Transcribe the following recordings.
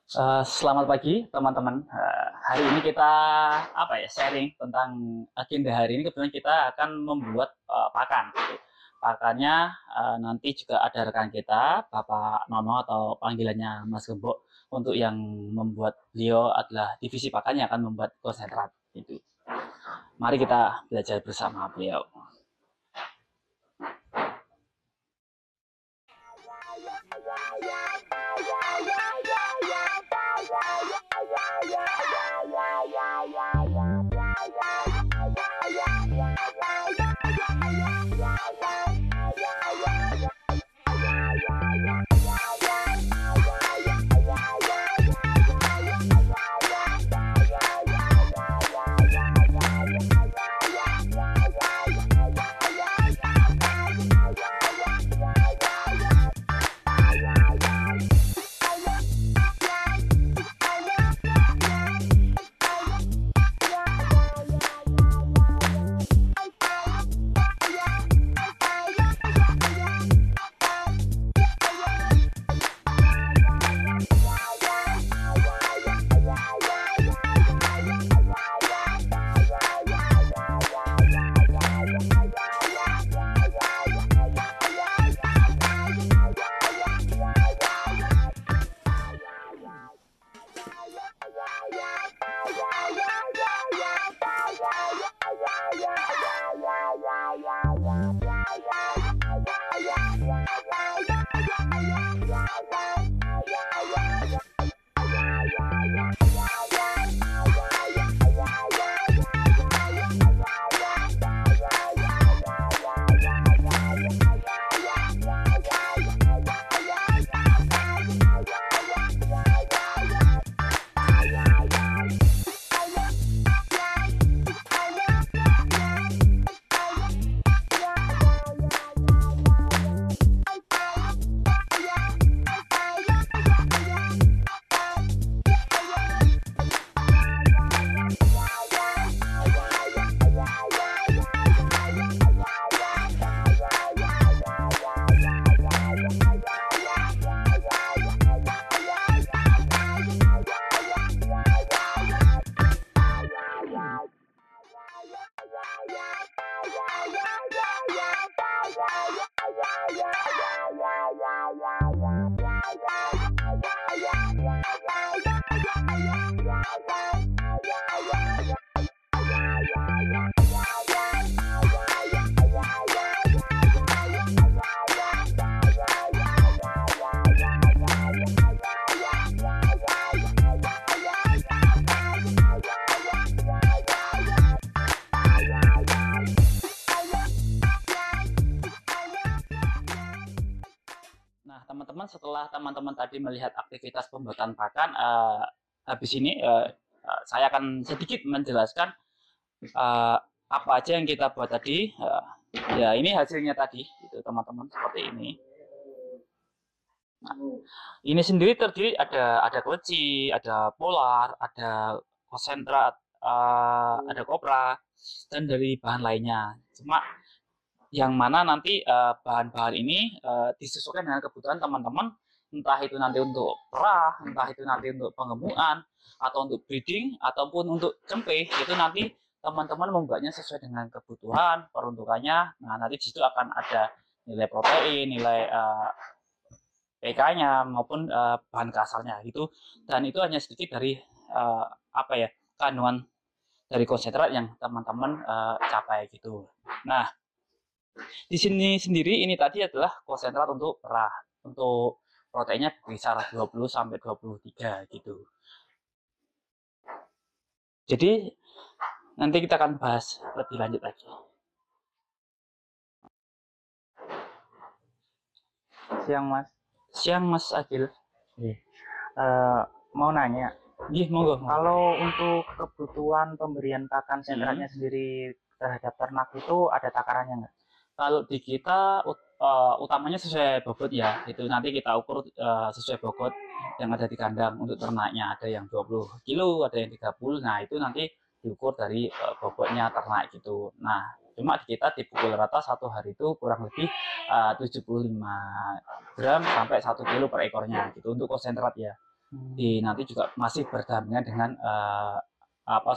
Selamat pagi teman-teman. Hari ini kita sharing tentang agenda hari ini. Kebetulan kita akan membuat pakan. Pakannya nanti juga ada rekan kita, Bapak Nono atau panggilannya Mas Gembok. Untuk yang membuat, beliau adalah divisi pakan yang akan membuat konsentrat. Itu. Mari kita belajar bersama beliau. Nah, teman-teman, setelah teman-teman tadi melihat aktivitas pembuatan pakan, habis ini saya akan sedikit menjelaskan apa aja yang kita buat tadi. Ya, ini hasilnya tadi, gitu, teman-teman, seperti ini. Nah, ini sendiri terdiri ada keleci, ada polar, ada konsentrat, ada kopra, dan dari bahan lainnya. Cuma yang mana nanti bahan-bahan ini disesuaikan dengan kebutuhan teman-teman, entah itu nanti untuk perah, entah itu nanti untuk pengemukan, atau untuk breeding, ataupun untuk cempe, itu nanti teman-teman membuatnya sesuai dengan kebutuhan, peruntukannya. Nah, nanti di situ akan ada nilai protein, nilai PK-nya, maupun bahan kasarnya gitu. Dan itu hanya sedikit dari kandungan dari konsentrat yang teman-teman capai gitu. Nah, di sini sendiri ini tadi adalah konsentrat untuk perah. Untuk proteinnya bisa 20 sampai 23 gitu. Jadi nanti kita akan bahas lebih lanjut lagi. Siang Mas. Siang Mas Agil. Mau nanya. Iya, monggo. Kalau untuk kebutuhan pemberian pakan sentratnya sendiri terhadap ternak itu ada takarannya nggak? Kalau di kita utamanya sesuai bobot ya. Itu nanti kita ukur sesuai bobot yang ada di kandang. Untuk ternaknya ada yang 20 kilo, ada yang 30. Nah, itu nanti diukur dari bobotnya ternak gitu. Nah, cuma di kita dipukul rata satu hari itu kurang lebih 75 gram sampai 1 kilo per ekornya gitu untuk konsentrat ya. nanti juga masih berdampingan dengan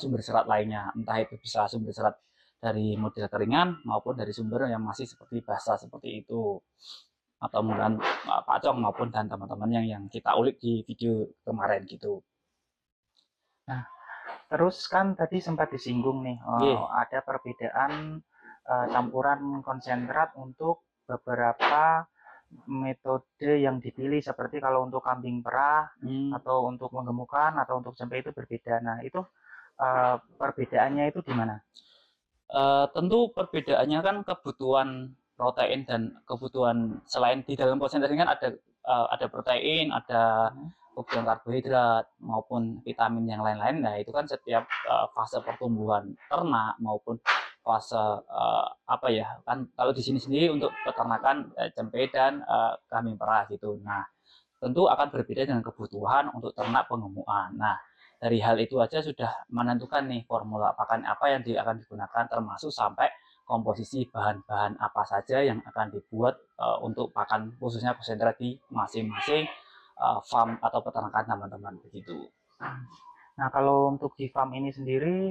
sumber serat lainnya, entah itu bisa sumber serat dari model keringan maupun dari sumber yang masih seperti basa seperti itu, atau mungkin Pak Cong maupun dan teman-teman yang kita ulik di video kemarin gitu. Nah, terus kan tadi sempat disinggung nih, ada perbedaan campuran konsentrat untuk beberapa metode yang dipilih, seperti kalau untuk kambing perah atau untuk menggemukkan atau untuk cempe itu berbeda. Nah, itu perbedaannya itu di mana? Tentu perbedaannya kan kebutuhan protein dan kebutuhan, selain di dalam konsentrat ini kan ada protein, ada kebutuhan karbohidrat maupun vitamin yang lain-lain. Nah, itu kan setiap fase pertumbuhan ternak maupun fase kan kalau di sini sendiri untuk peternakan cempe dan kambing perah gitu. Nah, tentu akan berbeda dengan kebutuhan untuk ternak pengemukan. Nah, dari hal itu aja sudah menentukan nih formula pakan apa yang akan digunakan, termasuk sampai komposisi bahan-bahan apa saja yang akan dibuat untuk pakan, khususnya konsentrat di masing-masing farm atau peternakan teman-teman begitu. Nah, kalau untuk di farm ini sendiri,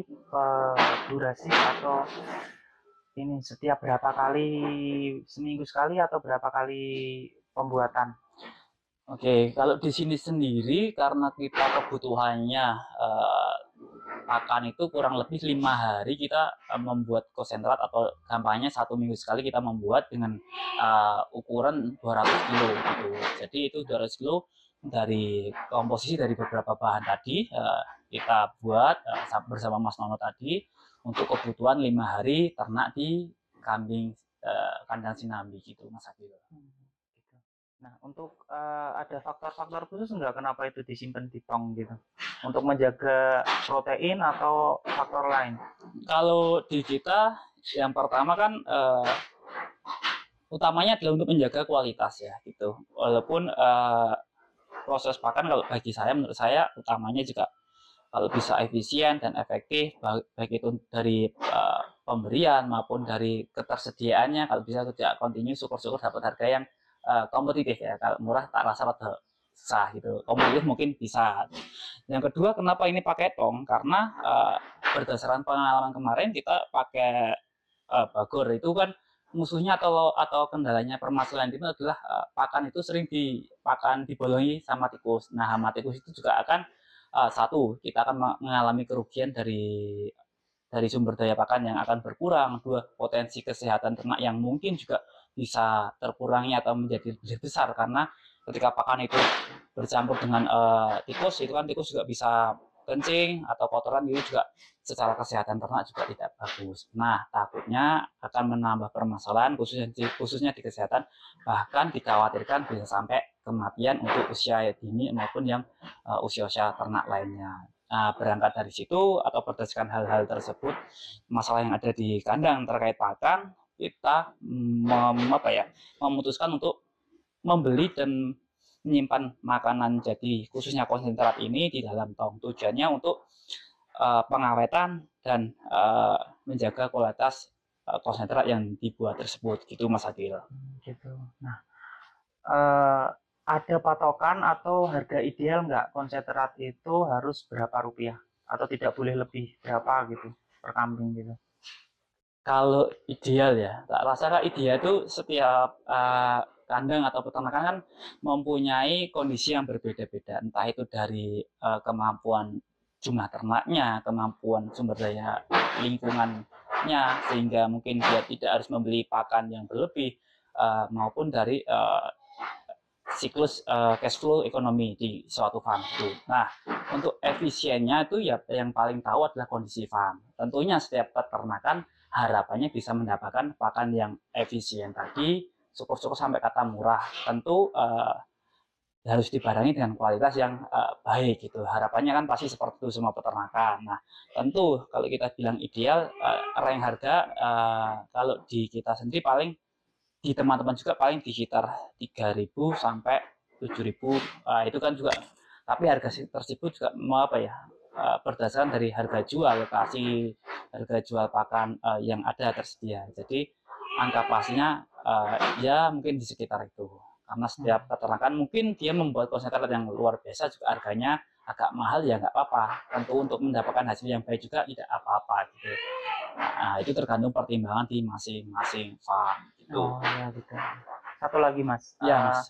durasi atau ini setiap berapa kali, seminggu sekali atau berapa kali pembuatan? Oke, kalau di sini sendiri karena kita kebutuhannya pakan itu kurang lebih 5 hari kita membuat konsentrat, atau gampangnya 1 minggu sekali kita membuat dengan ukuran 200 kilo gitu. Jadi itu 200 kilo dari komposisi dari beberapa bahan tadi kita buat bersama Mas Nono tadi untuk kebutuhan 5 hari ternak di kambing kandang Sinambi gitu, Mas Adil. Nah, untuk ada faktor-faktor khusus nggak kenapa itu disimpan di tong gitu? Untuk menjaga protein atau faktor lain? Kalau di kita yang pertama kan utamanya adalah untuk menjaga kualitas ya gitu. Walaupun proses pakan kalau bagi saya, menurut saya utamanya juga kalau bisa efisien dan efektif, baik itu dari pemberian maupun dari ketersediaannya, kalau bisa tidak kontinu, syukur-syukur dapat harga yang kompetitif ya. Kalau murah tak rasa rada susah gitu, kompetitif mungkin bisa. Yang kedua, kenapa ini pakai tong, karena berdasarkan pengalaman kemarin kita pakai bagor itu kan musuhnya atau kendalanya permasalahan itu adalah pakan itu sering dibolongi sama tikus. Nah, hama tikus itu juga akan satu, kita akan mengalami kerugian dari sumber daya pakan yang akan berkurang. Dua, potensi kesehatan ternak yang mungkin juga bisa terkurangi atau menjadi lebih besar, karena ketika pakan itu bercampur dengan tikus, itu kan tikus juga bisa kencing atau kotoran, itu juga secara kesehatan ternak juga tidak bagus. Nah, takutnya akan menambah permasalahan khususnya di kesehatan, bahkan dikhawatirkan bisa sampai kematian untuk usia dini maupun yang usia-usia ternak lainnya. Nah, berangkat dari situ atau berdasarkan hal-hal tersebut, masalah yang ada di kandang terkait pakan, kita memutuskan untuk membeli dan menyimpan makanan jadi khususnya konsentrat ini di dalam tong. Tujuannya untuk pengawetan dan menjaga kualitas konsentrat yang dibuat tersebut gitu, Mas Adil. Gitu. Nah, ada patokan atau harga ideal nggak konsentrat itu harus berapa rupiah atau tidak boleh lebih berapa gitu per kambing gitu? Kalau ideal ya, tak rasa ideal itu setiap kandang atau peternakan kan mempunyai kondisi yang berbeda-beda, entah itu dari kemampuan jumlah ternaknya, kemampuan sumber daya lingkungannya, sehingga mungkin dia tidak harus membeli pakan yang berlebih, maupun dari siklus cash flow ekonomi di suatu farm itu. Nah, untuk efisiennya itu ya yang paling tahu adalah kondisi farm. Tentunya setiap peternakan harapannya bisa mendapatkan pakan yang efisien tadi, syukur-syukur sampai kata murah. Tentu harus dibarengi dengan kualitas yang baik gitu. Harapannya kan pasti seperti itu semua peternakan. Nah, tentu kalau kita bilang ideal, range harga kalau di kita sendiri paling di teman-teman juga paling di sekitar 3.000 sampai 7.000. Itu kan juga, tapi harga tersebut juga berdasarkan dari harga jual lokasi, harga jual pakan yang ada tersedia. Jadi angka pastinya ya mungkin di sekitar itu. Karena setiap peternakan mungkin dia membuat konsentrat yang luar biasa juga harganya agak mahal, ya nggak apa-apa. Tentu untuk mendapatkan hasil yang baik juga tidak apa-apa gitu. Nah, itu tergantung pertimbangan di masing-masing farm gitu. Oh ya gitu. Satu lagi Mas, Ya Mas.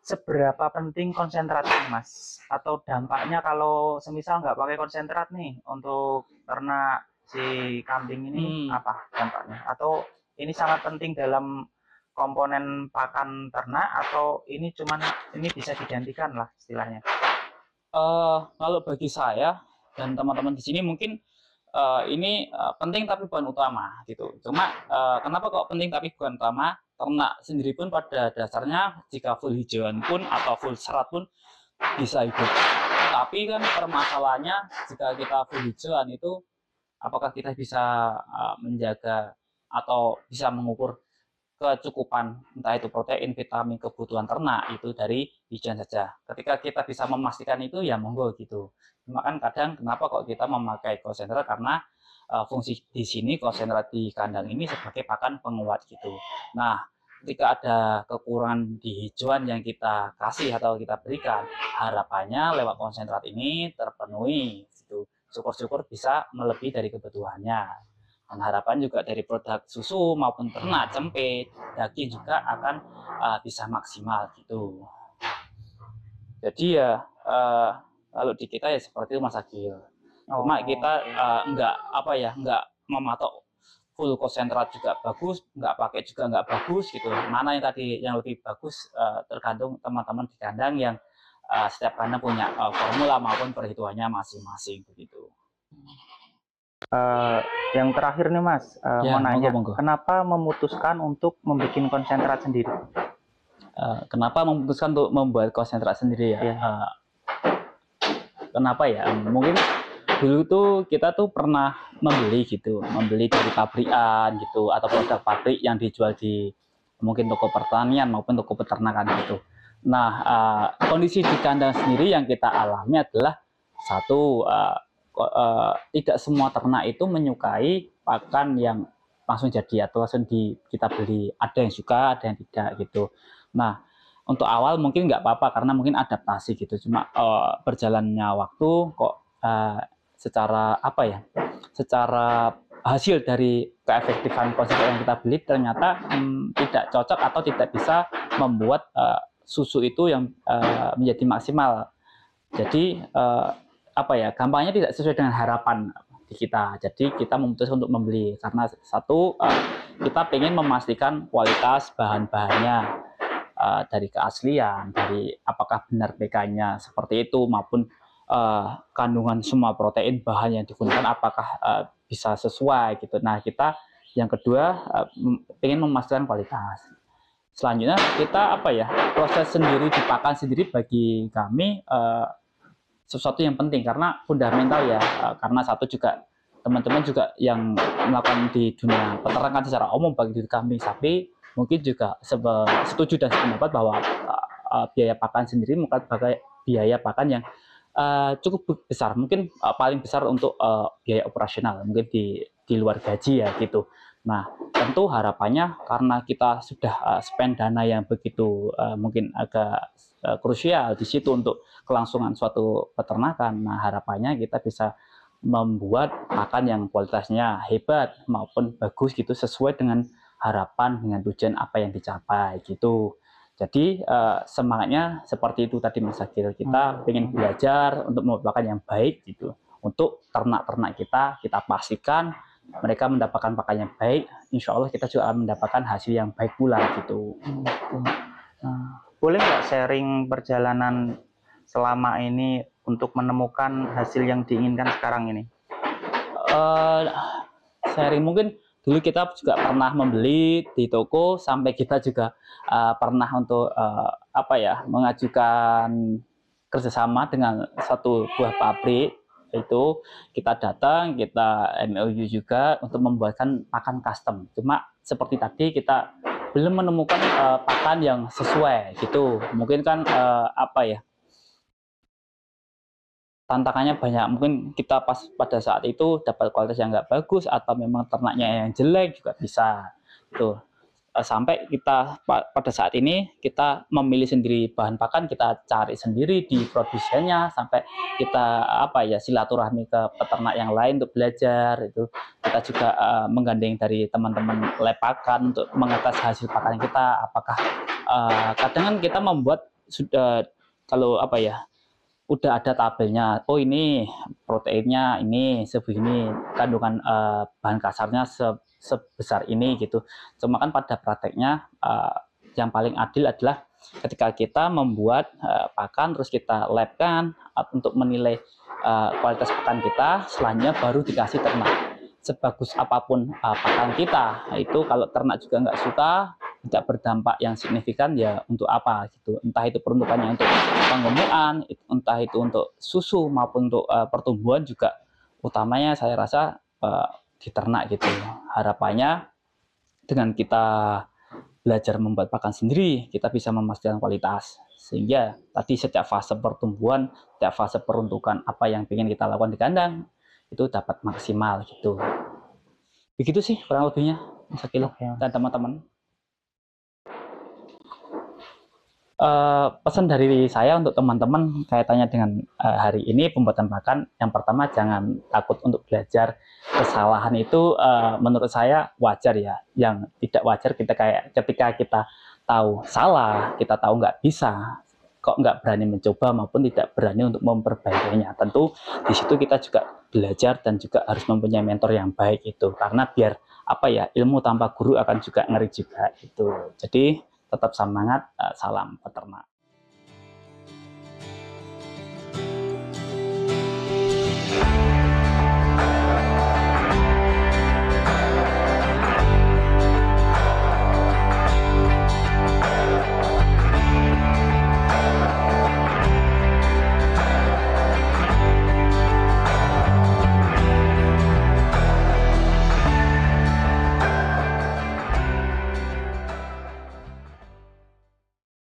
seberapa penting konsentrat ini Mas? Atau dampaknya kalau semisal nggak pakai konsentrat nih untuk ternak si kambing ini apa dampaknya? Atau ini sangat penting dalam komponen pakan ternak, atau ini bisa digantikan lah istilahnya? Kalau bagi saya dan teman-teman di sini mungkin ini penting tapi bukan utama gitu. Cuma kenapa kok penting tapi bukan utama? Ternak sendiri pun pada dasarnya jika full hijauan pun atau full serat pun bisa hidup. Tapi kan permasalahannya jika kita full hijauan itu apakah kita bisa menjaga atau bisa mengukur kecukupan entah itu protein, vitamin, kebutuhan ternak itu dari hijauan saja. Ketika kita bisa memastikan itu ya monggo gitu. Cuma kan kadang kenapa kok kita memakai konsentrat, karena fungsi di sini konsentrat di kandang ini sebagai pakan penguat gitu. Nah, ketika ada kekurangan di hijauan yang kita kasih atau kita berikan, harapannya lewat konsentrat ini terpenuhi gitu. Syukur-syukur bisa melebihi dari kebutuhannya. Dan harapan juga dari produk susu maupun ternak, cempe, daging juga akan bisa maksimal gitu. Jadi ya kalau di kita ya seperti itu Mas Agil. Cuma kita nggak mematok full konsentrat juga bagus, nggak pakai juga nggak bagus gitu. Mana yang tadi yang lebih bagus tergantung teman-teman di kandang yang setiap kandang punya formula maupun perhitungannya masing-masing begitu. Yang terakhir nih Mas, mau nanya, kenapa memutuskan untuk membuat konsentrat sendiri? Kenapa memutuskan untuk membuat konsentrat sendiri ya? Kenapa ya? Mungkin dulu tuh kita tuh pernah membeli dari pabrikan gitu, atau produk pabrik yang dijual di mungkin toko pertanian maupun toko peternakan gitu. Nah, kondisi di kandang sendiri yang kita alami adalah satu, tidak semua ternak itu menyukai pakan yang langsung jadi atau langsung kita beli. Ada yang suka, ada yang tidak gitu. Nah, untuk awal mungkin nggak apa-apa karena mungkin adaptasi gitu. Cuma berjalannya waktu kok secara hasil dari keefektifan konsentrat yang kita beli ternyata tidak cocok atau tidak bisa membuat susu itu yang menjadi maksimal. Jadi gampangnya tidak sesuai dengan harapan di kita. Jadi kita memutuskan untuk membeli karena satu, kita ingin memastikan kualitas bahan-bahannya, dari keaslian, dari apakah benar PK-nya seperti itu, maupun kandungan semua protein bahan yang digunakan apakah bisa sesuai gitu. Nah, kita yang kedua ingin memastikan kualitas. Selanjutnya kita proses sendiri di pakan sendiri bagi kami sesuatu yang penting karena fundamental ya, karena satu juga teman-teman juga yang melakukan di dunia peternakan secara umum bagi kambing sapi mungkin juga setuju dan sependapat bahwa biaya pakan sendiri merupakan biaya pakan yang cukup besar, mungkin paling besar untuk biaya operasional, mungkin di luar gaji ya gitu. Nah, tentu harapannya karena kita sudah spend dana yang begitu mungkin agak krusial di situ untuk kelangsungan suatu peternakan. Nah, harapannya kita bisa membuat pakan yang kualitasnya hebat maupun bagus gitu, sesuai dengan harapan, dengan tujuan apa yang dicapai gitu. Jadi semangatnya seperti itu tadi Mas Agil, kita ingin belajar untuk membuat pakan yang baik gitu. Untuk ternak-ternak kita pastikan mereka mendapatkan pakan yang baik, insya Allah kita juga akan mendapatkan hasil yang baik pula gitu. Boleh nggak sharing perjalanan selama ini untuk menemukan hasil yang diinginkan sekarang ini? Sharing mungkin dulu kita juga pernah membeli di toko, sampai kita juga pernah untuk mengajukan kerjasama dengan satu buah pabrik. Itu kita datang, kita MOU juga untuk membuatkan pakan custom. Cuma seperti tadi kita belum menemukan pakan yang sesuai gitu. Mungkin kan tantangannya banyak, mungkin kita pas pada saat itu dapat kualitas yang nggak bagus atau memang ternaknya yang jelek juga bisa gitu. sampai kita pada saat ini kita memilih sendiri bahan pakan, kita cari sendiri di produsennya, sampai kita silaturahmi ke peternak yang lain untuk belajar. Itu kita juga menggandeng dari teman-teman lab pakan untuk mengetes hasil pakan kita, apakah kadang kan kita membuat sudah kalau udah ada tabelnya, oh ini proteinnya ini segini, kandungan bahan kasarnya sebesar ini gitu. Cuma kan pada prakteknya yang paling adil adalah ketika kita membuat pakan terus kita labkan untuk menilai kualitas pakan kita, selanjutnya baru dikasih ternak. Sebagus apapun pakan kita, itu kalau ternak juga nggak suka, tidak berdampak yang signifikan, ya untuk apa gitu. Entah itu peruntukannya untuk penggemukan, entah itu untuk susu maupun untuk pertumbuhan, juga utamanya saya rasa di ternak gitu. Harapannya dengan kita belajar membuat pakan sendiri, kita bisa memastikan kualitas, sehingga tadi setiap fase pertumbuhan, setiap fase peruntukan apa yang ingin kita lakukan di kandang itu dapat maksimal gitu. Begitu sih kurang lebihnya Mas Akil dan teman-teman. Pesan dari saya untuk teman-teman kaitannya dengan hari ini pembuatan pakan, yang pertama jangan takut untuk belajar. Kesalahan itu menurut saya wajar ya. Yang tidak wajar kita ketika kita tahu salah, kita tahu nggak bisa, kok nggak berani mencoba maupun tidak berani untuk memperbaikinya. Tentu di situ kita juga belajar dan juga harus mempunyai mentor yang baik itu, karena biar ilmu tanpa guru akan juga ngeri juga itu. Jadi tetap semangat, salam peternak.